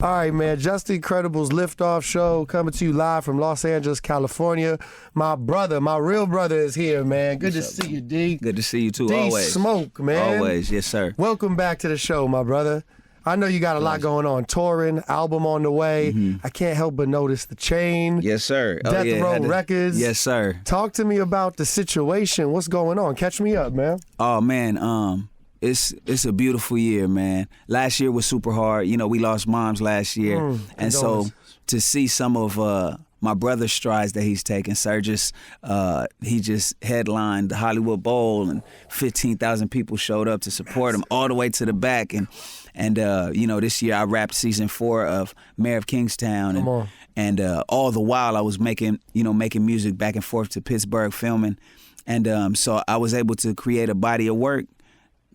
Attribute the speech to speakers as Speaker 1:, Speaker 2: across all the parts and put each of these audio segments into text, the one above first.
Speaker 1: All right, man. Just the Incredibles Liftoff Show coming to you live from Los Angeles, California. My brother, my real brother is here, man. Good to see you, D.
Speaker 2: Good to see you, too,
Speaker 1: D
Speaker 2: always.
Speaker 1: Smoke, man.
Speaker 2: Always, yes, sir.
Speaker 1: Welcome back to the show, my brother. I know you got a lot going on. Touring, album on the way. I can't help but notice the chain.
Speaker 2: Yes, sir.
Speaker 1: Death Row Records.
Speaker 2: Yes, sir.
Speaker 1: Talk to me about the situation. What's going on? Catch me up, man.
Speaker 2: Oh, man, it's a beautiful year, man. Last year was super hard. You know, we lost moms last year. And so to see some of my brother's strides that he's taken, Sir, he just headlined the Hollywood Bowl and 15,000 people showed up to support him all the way to the back. And you know, this year I wrapped season 4 of Mayor of Kingstown. And all the while I was making music back and forth to Pittsburgh filming. And so I was able to create a body of work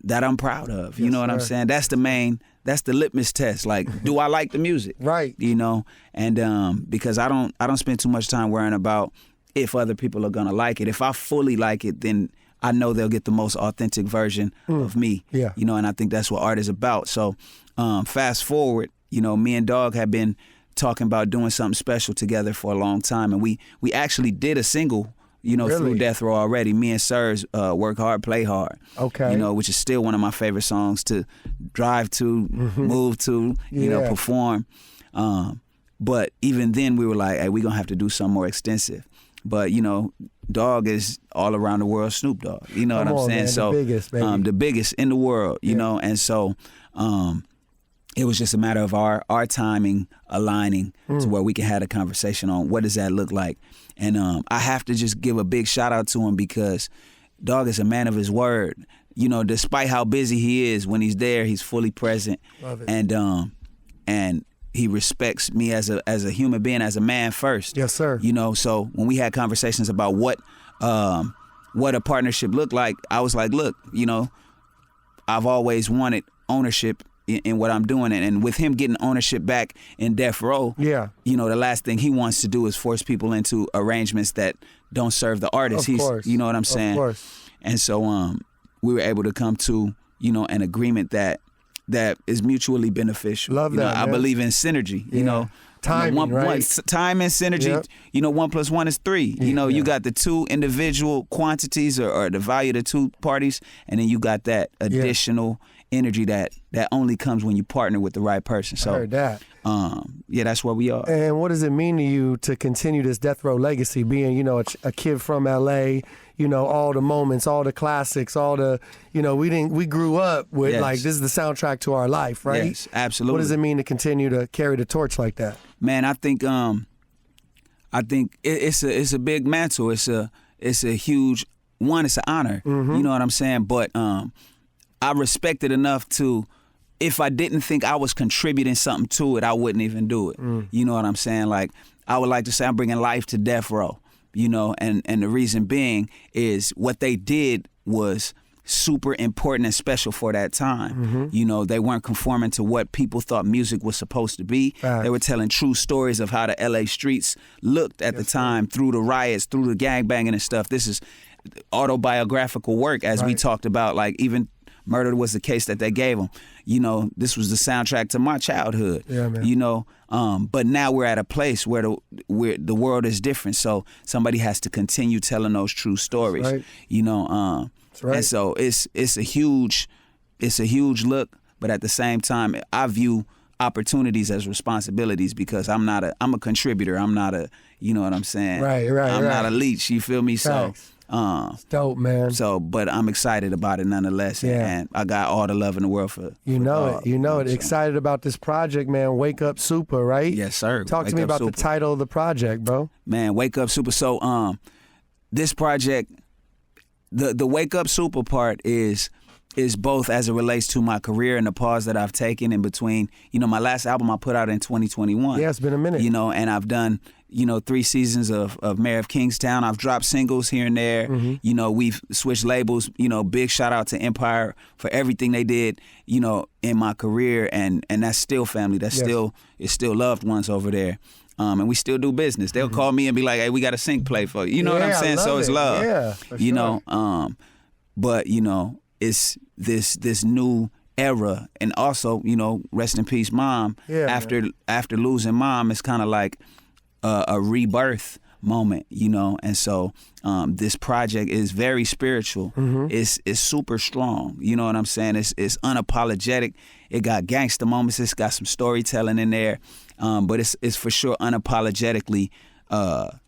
Speaker 2: that I'm proud of. You know what I'm saying? That's the litmus test. Like, do I like the music?
Speaker 1: Right.
Speaker 2: You know, and because I don't spend too much time worrying about if other people are gonna like it. If I fully like it, then I know they'll get the most authentic version of me. Yeah. You know, and I think that's what art is about. So fast forward, you know, me and Dogg have been talking about doing something special together for a long time, and we actually did a single, you know, through Death Row already. Me and Sir's Work Hard, Play Hard. Okay. You know, which is still one of my favorite songs to drive to, move to, you know, perform. But even then we were like, hey, we're going to have to do something more extensive. But, you know, Dogg is all around the world Snoop Dogg. You know what I'm saying? Man, so the biggest, baby. The biggest in the world, you know, and so it was just a matter of our timing aligning to where we can have a conversation on what does that look like. And I have to just give a big shout out to him because Dogg is a man of his word. You know, despite how busy he is, when he's there, he's fully present. Love it. And he respects me as a human being, as a man first. Yes, sir. You know, so when we had conversations about what a partnership looked like, I was like, look, you know, I've always wanted ownership in what I'm doing, and with him getting ownership back in Death Row, you know, the last thing he wants to do is force people into arrangements that don't serve the artist.
Speaker 1: Of course.
Speaker 2: You know what I'm saying? Of course. And so we were able to come to, you know, an agreement that is mutually beneficial.
Speaker 1: Love that.
Speaker 2: I believe in synergy. You know,
Speaker 1: time, right?
Speaker 2: Time and synergy. Yep. You know, 1 + 1 is 3. You know, you got the two individual quantities or the value of the two parties, and then you got that additional energy that only comes when you partner with the right person. So
Speaker 1: I heard that.
Speaker 2: That's where we are.
Speaker 1: And what does it mean to you to continue this Death Row legacy, being, you know, a kid from LA, you know, all the moments, all the classics, all the, you know, we grew up with like, this is the soundtrack to our life, right?
Speaker 2: Yes, absolutely.
Speaker 1: What does it mean to continue to carry the torch like that?
Speaker 2: Man, I think it's a big mantle. It's a huge one. It's an honor. You know what I'm saying? But I respect it enough to, if I didn't think I was contributing something to it, I wouldn't even do it. You know what I'm saying? Like, I would like to say I'm bringing life to Death Row, you know, and the reason being is what they did was super important and special for that time. You know, they weren't conforming to what people thought music was supposed to be. They were telling true stories of how the LA streets looked at the time, through the riots, through the gangbanging and stuff. This is autobiographical work, as we talked about, like even Murder was the case that they gave him. You know, this was the soundtrack to my childhood. Yeah, man. You know, but now we're at a place where the world is different. So somebody has to continue telling those true stories. Right. You know, and so it's a huge look, but at the same time, I view opportunities as responsibilities because I'm a contributor. I'm not a, you know what I'm saying? Right. I'm not a leech. You feel me?
Speaker 1: Facts. So. It's dope, man.
Speaker 2: So, but I'm excited about it nonetheless, and I got all the love in the world for
Speaker 1: You know it. Excited about this project, man. Wake Up Supa, right?
Speaker 2: Yes, sir.
Speaker 1: Talk to me about the title of the project, bro.
Speaker 2: Man, Wake Up Supa. So, this project, the Wake Up Supa part is both as it relates to my career and the pause that I've taken in between. You know, my last album I put out in 2021.
Speaker 1: Yeah, it's been a minute.
Speaker 2: You know, and I've done, you know, 3 seasons of Mayor of Kingstown. I've dropped singles here and there. You know, we've switched labels. You know, big shout out to Empire for everything they did, you know, in my career. And that's still family. That's still loved ones over there. And we still do business. They'll call me and be like, hey, we got a sync play for you. You know what I'm saying? So it's love. Yeah, for sure.
Speaker 1: You
Speaker 2: know, but, you know, it's this new era. And also, rest in peace, Mom.
Speaker 1: Yeah,
Speaker 2: after losing Mom, it's kind of like a rebirth moment, and so this project is very spiritual. It's super strong, you know what I'm saying? It's unapologetic. It got gangster moments. It's got some storytelling in there, but it's for sure unapologetically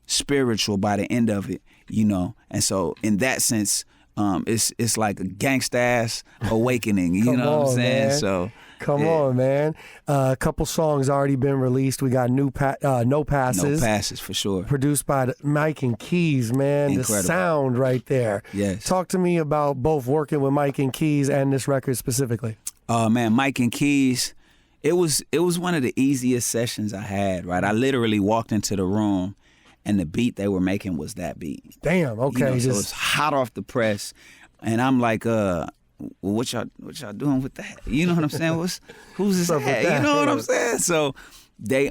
Speaker 2: spiritual by the end of it, and so in that sense, it's like a gangsta ass awakening, you know what I'm saying?
Speaker 1: Man.
Speaker 2: So
Speaker 1: Come on, man. A couple songs already been released. We got No Passes.
Speaker 2: No Passes, for sure.
Speaker 1: Produced by Mike and Keys, man.
Speaker 2: Incredible.
Speaker 1: The sound right there.
Speaker 2: Yes.
Speaker 1: Talk to me about both working with Mike and Keys and this record specifically.
Speaker 2: Man, Mike and Keys, it was one of the easiest sessions I had, right? I literally walked into the room and the beat they were making was that beat.
Speaker 1: Damn, okay.
Speaker 2: So it's hot off the press. And I'm like, what y'all doing with that? You know what I'm saying? Who's this at? You know what I'm saying? So they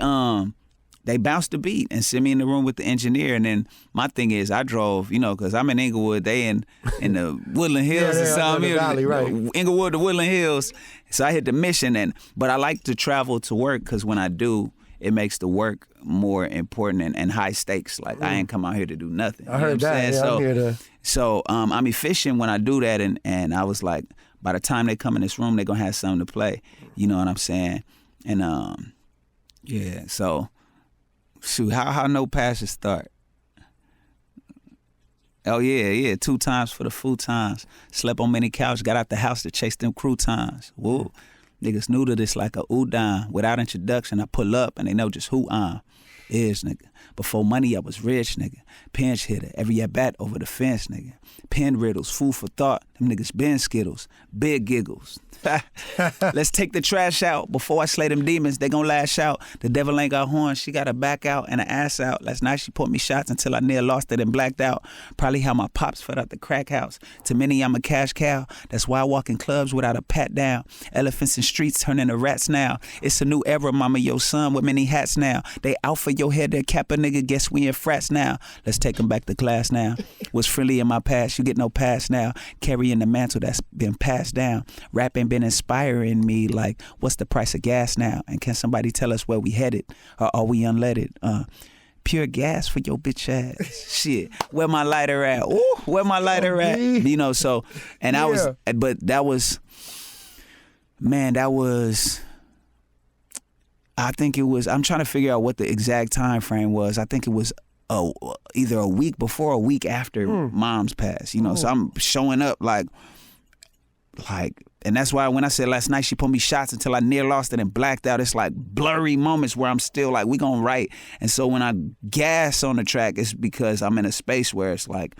Speaker 2: bounced the beat and sent me in the room with the engineer. And then my thing is, I drove, because I'm in Inglewood. They in the Woodland Hills or something.
Speaker 1: The valley, right.
Speaker 2: Inglewood to Woodland Hills. So I hit the mission. But I like to travel to work because when I do, it makes the work more important and high stakes. Like I ain't come out here to do nothing.
Speaker 1: I heard that. Yeah, I'm here to.
Speaker 2: So I'm efficient when I do that, and I was like, by the time they come in this room, they're gonna have something to play. You know what I'm saying? And yeah. So shoot, how No Passes start? Oh yeah, 2 times for the full times. Slept on many couches, got out the house to chase them croutons. Whoa. Niggas new to this like a udon. Without introduction, I pull up and they know just who I is, nigga. Before money, I was rich, nigga. Pinch hitter, every at bat over the fence, nigga. Pen riddles, food for thought. Them niggas been Skittles, big giggles. Let's take the trash out. Before I slay them demons, they gon' lash out. The devil ain't got horns, she got a back out and an ass out. Last night she put me shots until I near lost it and blacked out. Probably how my pops fed out the crack house. To many, I'm a cash cow. That's why I walk in clubs without a pat down. Elephants in streets turn into rats now. It's a new era, mama, your son with many hats now. They out for your head, they cap a nigga, guess we in frats now. Let's take them back to class now. Was friendly in my past, you get no pass now. Carrying the mantle that's been passed down. Rapping been inspiring me like, what's the price of gas now? And can somebody tell us where we headed? Or are we unleaded? Pure gas for your bitch ass. Shit. Where my lighter at? Ooh, where my lighter at? So, and I was, but that was, I think it was, I'm trying to figure out what the exact time frame was. I think it was either a week before or a week after Mom's passed, so I'm showing up like, and that's why when I said last night she put me shots until I near lost it and blacked out, it's like blurry moments where I'm still like, we gonna write. And so when I gas on the track, it's because I'm in a space where it's like,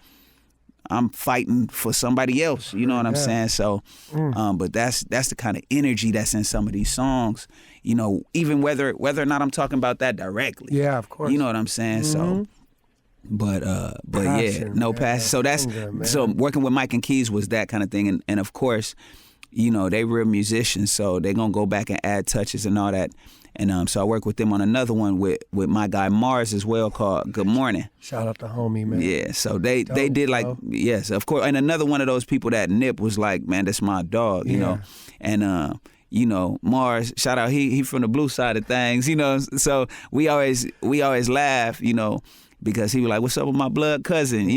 Speaker 2: I'm fighting for somebody else, you know what I'm saying? So, but that's the kind of energy that's in some of these songs, even whether or not I'm talking about that directly.
Speaker 1: Yeah, of course.
Speaker 2: You know what I'm saying? So, but
Speaker 1: Passion,
Speaker 2: yeah, No Pass. So that's, so working with Mike and Keys was that kind of thing. And of course, they real musicians, so they gonna go back and add touches and all that. And so I work with them on another one with my guy Mars as well, called Good Morning.
Speaker 1: Shout out to homie, man.
Speaker 2: Yeah, so they did like, yes, of course. And another one of those people that Nip was like, man, that's my dog, you know. And Mars, shout out, he from the blue side of things, So we always laugh, because he was like, what's up with my blood cousin,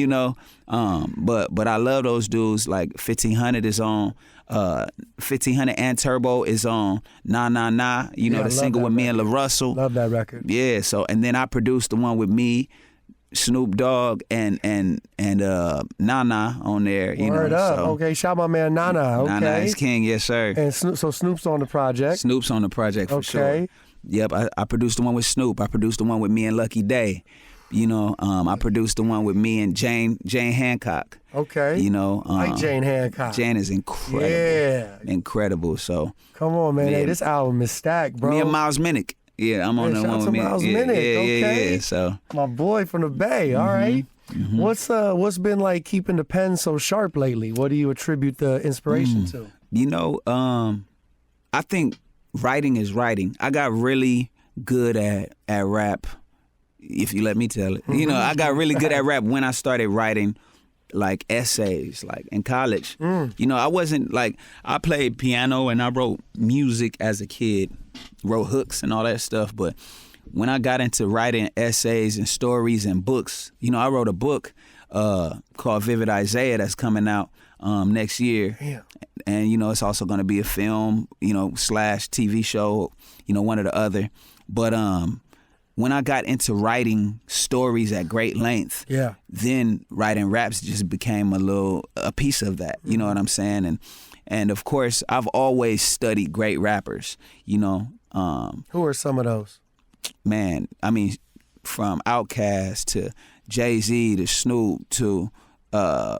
Speaker 2: But I love those dudes. Like 1500 is on. 1500 and Turbo is on Nah Nah Nah, the single with me and La Russell.
Speaker 1: Love that record.
Speaker 2: Yeah, so and then I produced the one with me, Snoop Dogg and Nana on there.
Speaker 1: Word up.
Speaker 2: So.
Speaker 1: Okay, shout my man Nana. Okay.
Speaker 2: Nana is king, yes sir.
Speaker 1: And so Snoop's on the project.
Speaker 2: Snoop's on the project for sure. Yep, I produced the one with Snoop. I produced the one with me and Lucky Day. I produced the one with me and Jane Hancock.
Speaker 1: Okay. Like Jane Hancock.
Speaker 2: Jane is incredible.
Speaker 1: Yeah.
Speaker 2: Incredible. So
Speaker 1: come on, man. Hey, this album is stacked, bro.
Speaker 2: Me and Miles Minnick. Yeah, I'm on the one with me.
Speaker 1: Miles Minnick.
Speaker 2: Yeah. So
Speaker 1: my boy from the Bay. All right. Mm-hmm. What's been like keeping the pen so sharp lately? What do you attribute the inspiration to?
Speaker 2: I think writing is writing. I got really good at rap, if you let me tell it. I got really good at rap when I started writing like essays, like in college. You know, I wasn't like, I played piano and I wrote music as a kid, wrote hooks and all that stuff. But when I got into writing essays and stories and books, you know, I wrote a book called Vivid Isaiah that's coming out next year.
Speaker 1: Yeah.
Speaker 2: And, you know, it's also going to be a film, you know, / TV show, you know, one or the other. But when I got into writing stories at great length, then writing raps just became a piece of that. You know what I'm saying? And of course, I've always studied great rappers. You know,
Speaker 1: who are some of those?
Speaker 2: Man, I mean, from Outkast to Jay-Z to Snoop to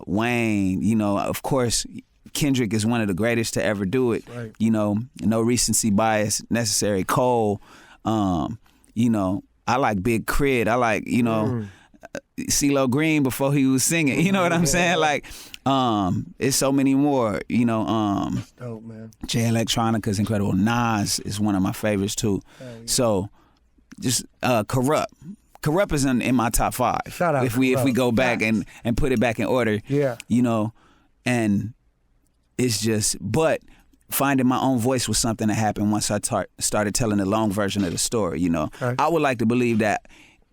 Speaker 2: Wayne. You know, of course, Kendrick is one of the greatest to ever do it.
Speaker 1: Right.
Speaker 2: You know, no recency bias necessary. Cole. You know, I like Big Crit. I like, you know, CeeLo Green before he was singing. You know what I'm saying? Like, it's so many more. You know,
Speaker 1: dope, man.
Speaker 2: Jay Electronica's incredible. Nas is one of my favorites too. So, just Corrupt. Corrupt is in my top 5.
Speaker 1: Shout out
Speaker 2: if we go back and put it back in order.
Speaker 1: Yeah.
Speaker 2: You know, and it's just, but finding my own voice was something that happened once I started telling the long version of the story, you know. Okay. I would like to believe that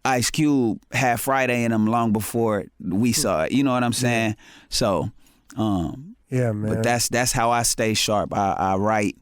Speaker 2: Ice Cube had Friday in him long before we saw it, you know what I'm saying? Yeah. So,
Speaker 1: yeah, man.
Speaker 2: But that's how I stay sharp. I write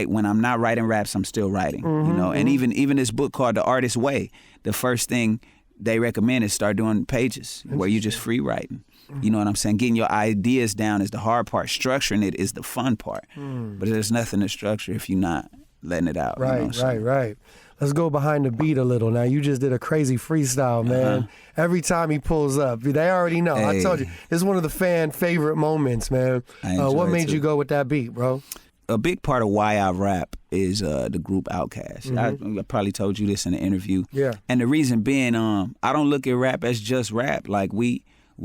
Speaker 2: when I'm not writing raps, I'm still writing, you know. And even this book called The Artist's Way, the first thing they recommend is start doing pages where you just free writing. You know what I'm saying? Getting your ideas down is the hard part. Structuring it is the fun part. But there's nothing to structure if you're not letting it out.
Speaker 1: Right, you know, right. Let's go behind the beat a little. Now, you just did a crazy freestyle, man. Every time he pulls up, they already know. Hey. I told you, this is one of the fan favorite moments, man. What made you go with that beat, bro?
Speaker 2: A big part of why I rap is the group Outkast. I probably told you this in the interview.
Speaker 1: Yeah.
Speaker 2: And the reason being, I don't look at rap as just rap. Like, we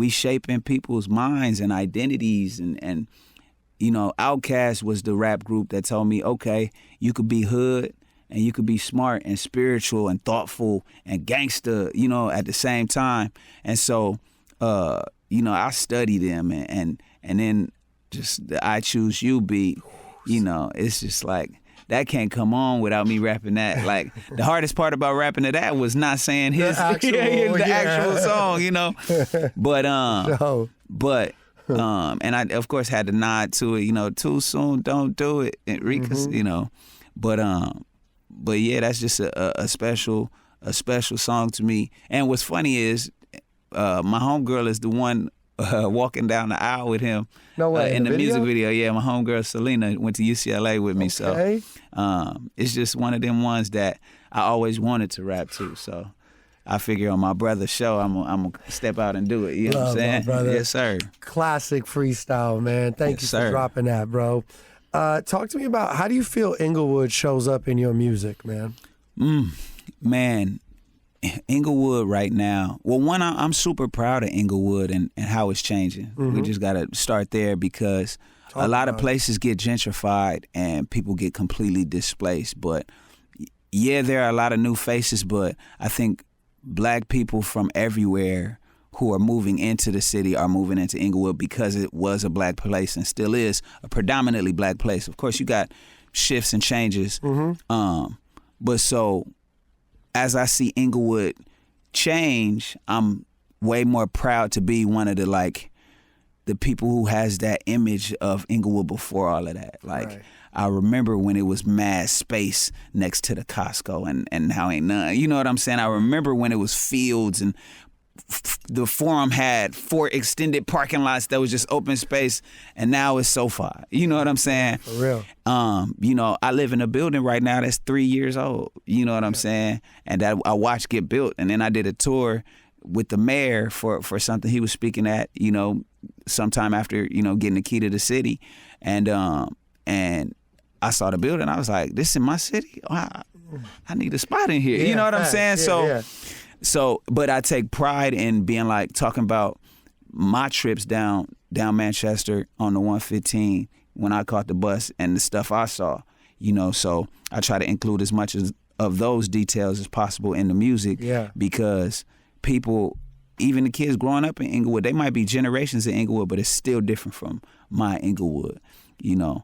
Speaker 2: shaping people's minds and identities, and you know, Outkast was the rap group that told me, okay, you could be hood and you could be smart and spiritual and thoughtful and gangster, you know, at the same time. And so, you know, I study them, and then just the I Choose You beat, you know, it's just like, that can't come on without me rapping that. Like, the hardest part about rapping to that was not saying his actual song, you know. But and I of course had to nod to it, you know, too soon, don't do it, Enriquez, you know. But yeah, that's just a special song to me. And what's funny is my homegirl is the one walking down the aisle with him in the music video. Yeah, my homegirl Selena went to UCLA with me. Okay. So it's just one of them ones that I always wanted to rap to. So I figure on my brother's show, I'm gonna step out and do it. You know what I'm saying?
Speaker 1: My brother.
Speaker 2: Yes, sir.
Speaker 1: Classic freestyle, man. Thank you for dropping that, bro. Talk to me about, how do you feel Inglewood shows up in your music, man?
Speaker 2: Man, Inglewood right now. Well, one, I'm super proud of Inglewood and how it's changing. We just got to start there, because a lot of places get gentrified and people get completely displaced. But yeah, there are a lot of new faces, but I think black people from everywhere who are moving into the city are moving into Inglewood because it was a black place and still is a predominantly black place. Of course, you got shifts and changes. But so as I see Inglewood change, I'm way more proud to be one of the people who has that image of Inglewood before all of that. Like, I remember when it was mad space next to the Costco and how ain't none. You know what I'm saying? I remember when it was fields and the Forum had 4 extended parking lots that was just open space, and now it's SoFi. You know what I'm saying?
Speaker 1: For real.
Speaker 2: You know, I live in a building right now that's 3 years old. You know what I'm saying? And that I watched get built. And then I did a tour with the mayor for something he was speaking at, you know, sometime after, you know, getting the key to the city. And I saw the building. I was like, this in my city? Oh, I need a spot in here. You know what I'm saying? So, but I take pride in being talking about my trips down Manchester on the 115 when I caught the bus and the stuff I saw, you know. So I try to include as much of those details as possible in the music, because people, even the kids growing up in Inglewood, they might be generations in Inglewood, but it's still different from my Inglewood, you know.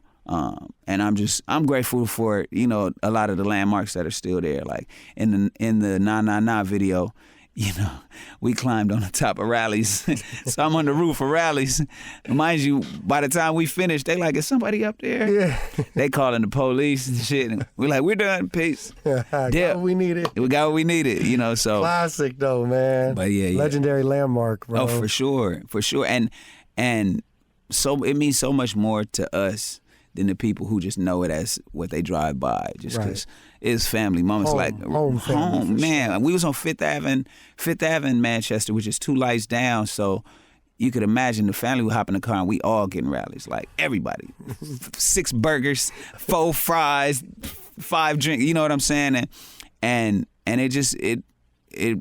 Speaker 2: And I'm grateful for, you know, a lot of the landmarks that are still there. Like in the 999 video, you know, we climbed on the top of rallies. So I'm on the roof of rallies. Mind you, by the time we finished, they like, is somebody up there?
Speaker 1: Yeah.
Speaker 2: They calling the police and shit. And we're like, we're done, peace.
Speaker 1: Got what we needed.
Speaker 2: We got what we needed, you know, so.
Speaker 1: Classic though, man.
Speaker 2: But yeah.
Speaker 1: Legendary landmark, bro.
Speaker 2: Oh, for sure. And so it means so much more to us than the people who just know it as what they drive by, just because it's family moments. Home, man. Sure. We was on Fifth Avenue, Manchester, which is 2 lights down. So you could imagine the family would hop in the car and we all getting rallies, like everybody. 6 burgers, 4 fries, 5 drinks. You know what I'm saying? And it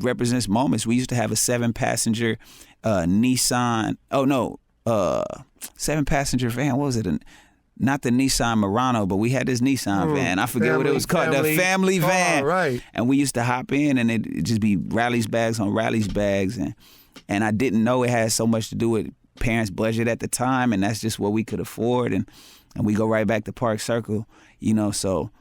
Speaker 2: represents moments. We used to have a 7-passenger Nissan. 7-passenger van. What was it? Not the Nissan Murano, but we had this Nissan van. I forget what it was called. The family van.
Speaker 1: Right.
Speaker 2: And we used to hop in and it'd just be rallies bags on rallies bags. And I didn't know it had so much to do with parents' budget at the time. And that's just what we could afford. And we go right back to Park Circle, you know, so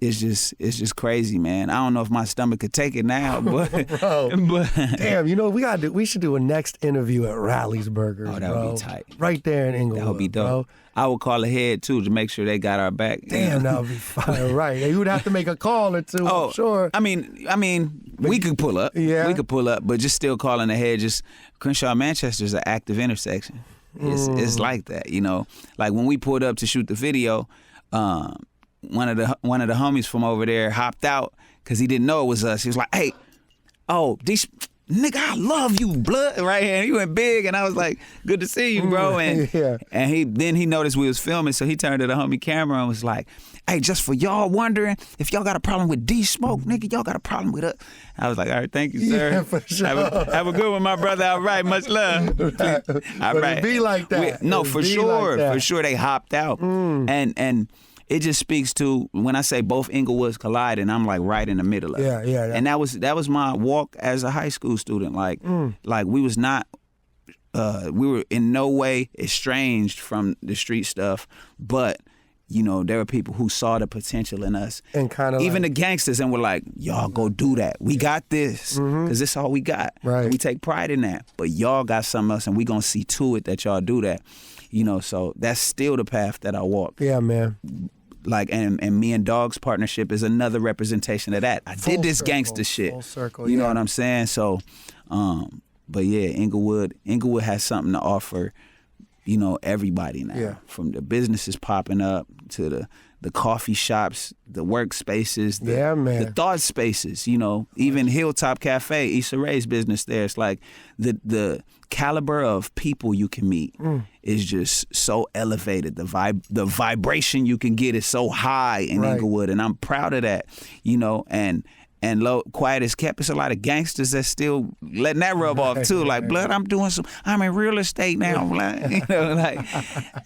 Speaker 2: it's just crazy, man. I don't know if my stomach could take it now, but
Speaker 1: damn, you know, we should do a next interview at Rally's Burgers.
Speaker 2: Oh, that would be tight.
Speaker 1: Right there in Inglewood.
Speaker 2: That would be dope. Bro. I would call ahead too to make sure they got our back.
Speaker 1: Damn, that would be fire. Right. You would have to make a call or two, I'm sure.
Speaker 2: I mean, we could pull up.
Speaker 1: Yeah.
Speaker 2: We could pull up, but just still calling ahead. Just Crenshaw, Manchester is an active intersection. It's like that, you know. Like when we pulled up to shoot the video, one of the homies from over there hopped out because he didn't know it was us. He was like, "Hey, nigga, I love you, blood," right here. And he went big, and I was like, "Good to see you, bro." And he noticed we was filming, so he turned to the homie camera and was like, "Hey, just for y'all wondering, if y'all got a problem with D Smoke, nigga, y'all got a problem with us." I was like, "All right, thank you, sir.
Speaker 1: Yeah, for sure.
Speaker 2: Have a good one, my brother. All right, much love."
Speaker 1: Right.
Speaker 2: All right,
Speaker 1: it be like that.
Speaker 2: For sure, they hopped out, and it just speaks to when I say both Inglewoods collide, and I'm like right in the middle of it.
Speaker 1: Yeah.
Speaker 2: And that was my walk as a high school student. Like we was not, we were in no way estranged from the street stuff, but you know, there were people who saw the potential in us,
Speaker 1: and kind of
Speaker 2: even the gangsters, and were like, "Y'all go do that. We got this, because this all we got.
Speaker 1: Right.
Speaker 2: We take pride in that. But y'all got something else, and we gonna see to it that y'all do that." You know, so that's still the path that I walk.
Speaker 1: Yeah, man.
Speaker 2: Like, and me and Dogg's partnership is another representation of that. I did this gangster shit.
Speaker 1: Full circle,
Speaker 2: you know what I'm saying? So, but yeah, Inglewood has something to offer, you know, everybody now.
Speaker 1: Yeah.
Speaker 2: From the businesses popping up to the coffee shops, the workspaces, the thought spaces, you know, even Hilltop Cafe, Issa Rae's business there. It's like the caliber of people you can meet is just so elevated. The vibration you can get is so high in Inglewood, and I'm proud of that, you know, and quiet as kept, it's a lot of gangsters that's still letting that rub off too. Like, blood, I'm in real estate now, blood. You know, like,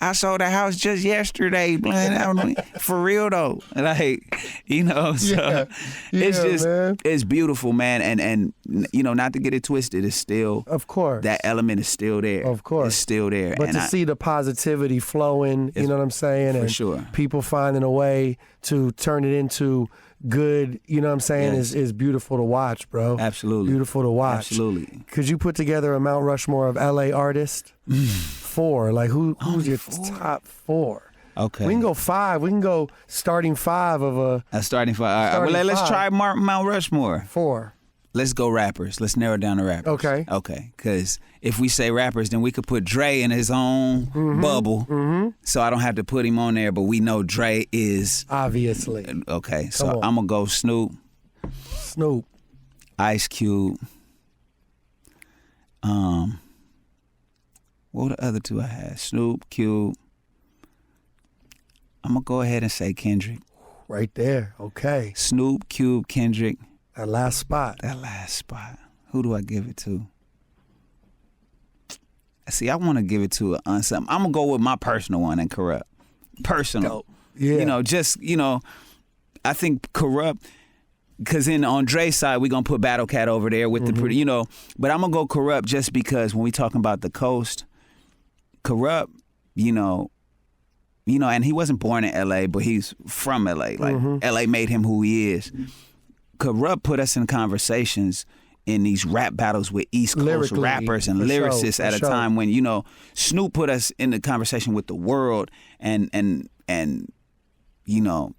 Speaker 2: I sold a house just yesterday, blood. For real though. Like, you know, so it's just, man. It's beautiful, man. And you know, not to get it twisted, it's still,
Speaker 1: of course,
Speaker 2: that element is still there.
Speaker 1: Of course.
Speaker 2: It's still there.
Speaker 1: But to see the positivity flowing, you know what I'm saying?
Speaker 2: For
Speaker 1: and
Speaker 2: sure.
Speaker 1: People finding a way to turn it into good, you know what I'm saying, is beautiful to watch, bro.
Speaker 2: Absolutely.
Speaker 1: Beautiful to watch.
Speaker 2: Absolutely.
Speaker 1: Could you put together a Mount Rushmore of LA artists? 4. Like who's your top 4?
Speaker 2: Okay.
Speaker 1: We can go 5. We can go starting 5 of a
Speaker 2: starting 5. All right. Well, let's try Mount Rushmore.
Speaker 1: 4.
Speaker 2: Let's go rappers. Let's narrow down the rappers.
Speaker 1: Okay.
Speaker 2: Okay. Because if we say rappers, then we could put Dre in his own bubble. So I don't have to put him on there, but we know Dre is.
Speaker 1: Obviously.
Speaker 2: Okay. So I'm going to go Snoop. Ice Cube. What were the other 2 I had? Snoop, Cube. I'm going to go ahead and say Kendrick.
Speaker 1: Right there. Okay.
Speaker 2: Snoop, Cube, Kendrick.
Speaker 1: That last spot.
Speaker 2: Who do I give it to? See, I want to give it to something. I'm going to go with my personal one and Corrupt. Personal.
Speaker 1: Dope. Yeah.
Speaker 2: You know, just, you know, I think Corrupt, Cause on Dre's side, we gonna put Battle Cat over there with the pretty, you know. But I'm gonna go Corrupt just because when we talking about the coast, Corrupt, you know, and he wasn't born in L.A., but he's from L.A. Like L.A. made him who he is. Corrupt put us in conversations in these rap battles with East Coast lyrically, rappers and lyricists at a time when, you know, Snoop put us in the conversation with the world and you know,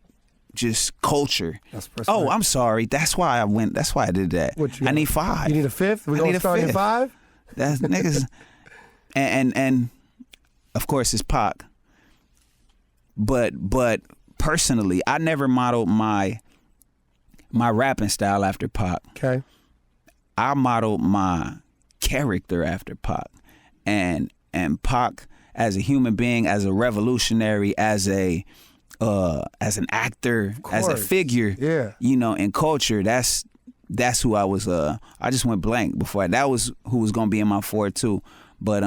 Speaker 2: just culture. Oh, I'm sorry. That's why I did that. I need 5.
Speaker 1: You need a 5th? We're going to start at 5?
Speaker 2: That's niggas. and of course it's Pac. But personally, I never modeled my rapping style after Pac.
Speaker 1: Okay.
Speaker 2: I modeled my character after Pac. And Pac as a human being, as a revolutionary, as an actor, as a figure, you know, in culture, that's who I was. I just went blank before. That was who was gonna be in my 4 too. But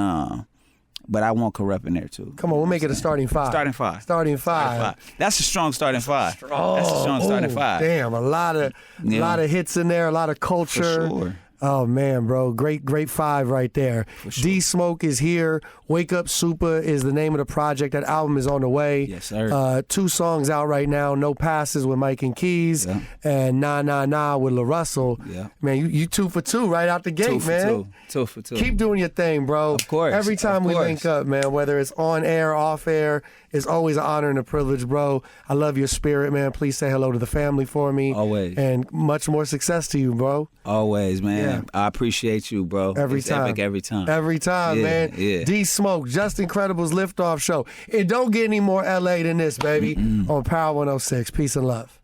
Speaker 2: I want Corrupt in there too.
Speaker 1: Come on, we'll make it a starting 5.
Speaker 2: Starting 5.
Speaker 1: Starting 5.
Speaker 2: That's a strong starting 5. That's a strong starting 5.
Speaker 1: Damn, a lot of hits in there, a lot of culture.
Speaker 2: For sure.
Speaker 1: Oh man, bro, great 5 right there.
Speaker 2: Sure.
Speaker 1: D Smoke is here. Wake Up Supa is the name of the project. That album is on the way.
Speaker 2: Yes, sir.
Speaker 1: 2 songs out right now. No Passes with Mike and Keys, and Nah Nah Nah with La Russell.
Speaker 2: Yeah.
Speaker 1: Man, you 2 for 2 right out the gate, man.
Speaker 2: 2 for 2.
Speaker 1: Keep doing your thing, bro.
Speaker 2: Of course.
Speaker 1: Every time we link up, man, whether it's on air, off air, it's always an honor and a privilege, bro. I love your spirit, man. Please say hello to the family for me.
Speaker 2: Always.
Speaker 1: And much more success to you, bro.
Speaker 2: Always, man. Yeah. I appreciate you, bro.
Speaker 1: Every time.
Speaker 2: Epic every time.
Speaker 1: Every time, man.
Speaker 2: Yeah.
Speaker 1: D Smoke, Just Incredible's Liftoff Show. It don't get any more LA than this, baby. On Power 106. Peace and love.